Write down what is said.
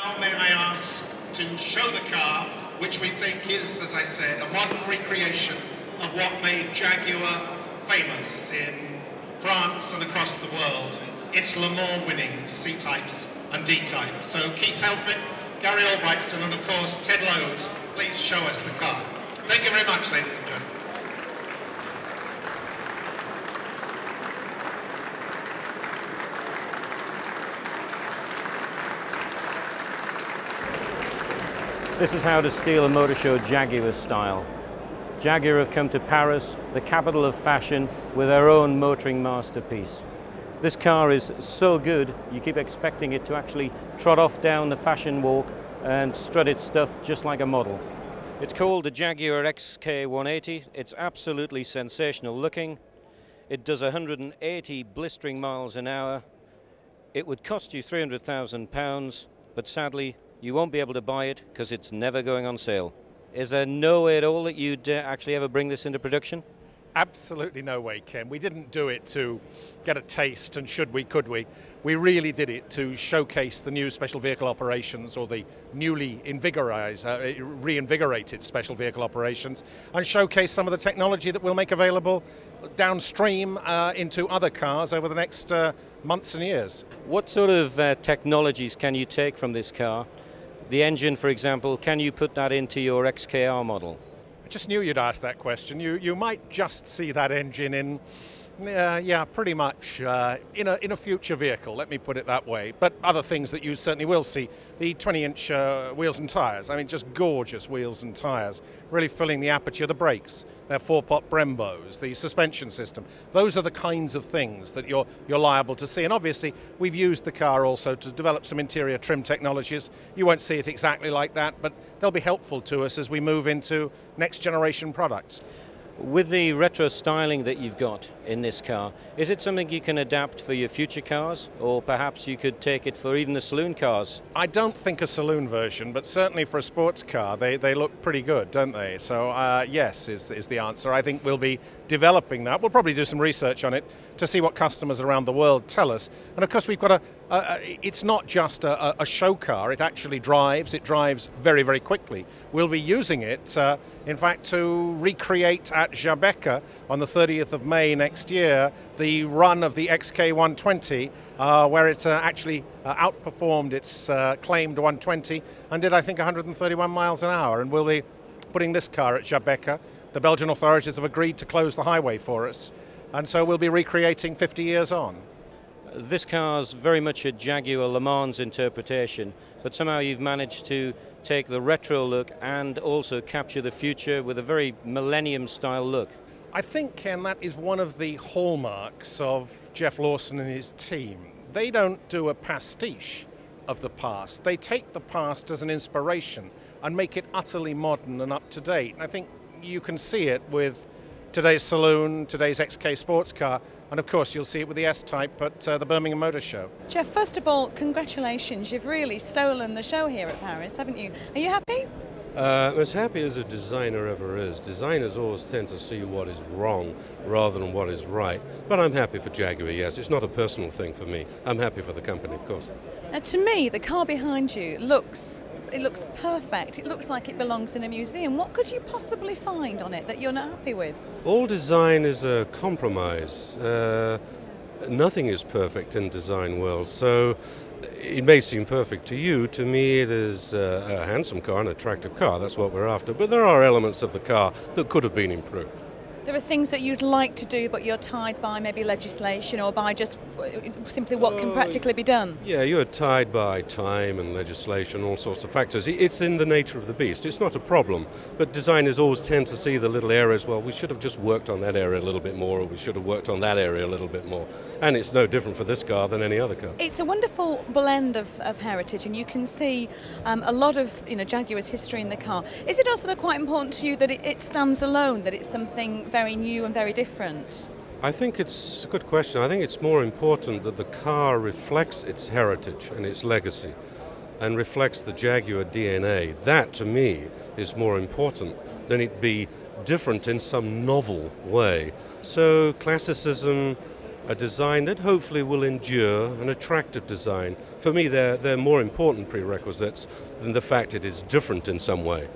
Now may I ask to show the car, which we think is, as I said, a modern recreation of what made Jaguar famous in France and across the world. Its Le Mans winning C-types and D-types. So Keith Helfrich, Gary Albrightson and of course Ted Lowe, please show us the car. Thank you very much, ladies and gentlemen. This is how to steal a motor show Jaguar style. Jaguar have come to Paris, the capital of fashion, with their own motoring masterpiece. This car is so good, you keep expecting it to actually trot off down the fashion walk and strut its stuff just like a model. It's called the Jaguar XK180. It's absolutely sensational looking. It does 180 blistering miles an hour. It would cost you £300,000, but sadly, you won't be able to buy it because it's never going on sale. Is there no way at all that you'd actually ever bring this into production? Absolutely no way, Ken. We didn't do it to get a taste, and should we, could we. We really did it to showcase the new special vehicle operations, or the newly reinvigorated special vehicle operations, and showcase some of the technology that we'll make available downstream into other cars over the next months and years. What sort of technologies can you take from this car? The engine, for example, can you put that into your XKR model? I just knew you'd ask that question. You might just see that engine in, yeah, pretty much in a future vehicle, let me put it that way. But other things that you certainly will see, the 20-inch wheels and tyres. I mean, just gorgeous wheels and tyres, really filling the aperture. The brakes, they're 4-pot Brembos, the suspension system. Those are the kinds of things that you're liable to see. And obviously, we've used the car also to develop some interior trim technologies. You won't see it exactly like that, but they'll be helpful to us as we move into next generation products. With the retro styling that you've got in this car, is it something you can adapt for your future cars, or perhaps you could take it for even the saloon cars? I don't think a saloon version, but certainly for a sports car, they look pretty good, don't they? So yes is the answer. I think we'll be developing that. We'll probably do some research on it to see what customers around the world tell us. And of course, we've got it's not just a show car. It actually drives. It drives very, very quickly. We'll be using it, in fact, to recreate at Jaguar on the 30th of May next year the run of the XK180, where it actually outperformed its claimed 120 and did, I think, 131 miles an hour. And we'll be putting this car at Jaguar. The Belgian authorities have agreed to close the highway for us, and so we'll be recreating 50 years on. This car's very much a Jaguar Le Mans interpretation, but somehow you've managed to take the retro look and also capture the future with a very millennium-style look. I think, Ken, that is one of the hallmarks of Geoff Lawson and his team. They don't do a pastiche of the past. They take the past as an inspiration and make it utterly modern and up-to-date. And I think you can see it with today's saloon, today's XK sports car, and of course you'll see it with the S-Type at the Birmingham Motor Show. Geoff, first of all, congratulations. You've really stolen the show here at Paris, haven't you? Are you happy? As happy as a designer ever is. Designers always tend to see what is wrong rather than what is right. But I'm happy for Jaguar, yes. It's not a personal thing for me. I'm happy for the company, of course. Now, to me, the car behind you looks perfect. It looks like it belongs in a museum. What could you possibly find on it that you're not happy with? All design is a compromise. Nothing is perfect in design world, so it may seem perfect to you. To me, it is a handsome car, an attractive car. That's what we're after. But there are elements of the car that could have been improved. There are things that you'd like to do, but you're tied by maybe legislation or by just simply what can practically be done. Yeah, you're tied by time and legislation, all sorts of factors. It's in the nature of the beast. It's not a problem. But designers always tend to see the little areas, well, we should have just worked on that area a little bit more, or we should have worked on that area a little bit more. And it's no different for this car than any other car. It's a wonderful blend of heritage, and you can see a lot of Jaguar's history in the car. Is it also quite important to you that it stands alone, that it's something very new and very different? I think it's a good question. I think it's more important that the car reflects its heritage and its legacy and reflects the Jaguar DNA. That, to me, is more important than it be different in some novel way. So classicism, a design that hopefully will endure, an attractive design. For me, they're more important prerequisites than the fact it is different in some way.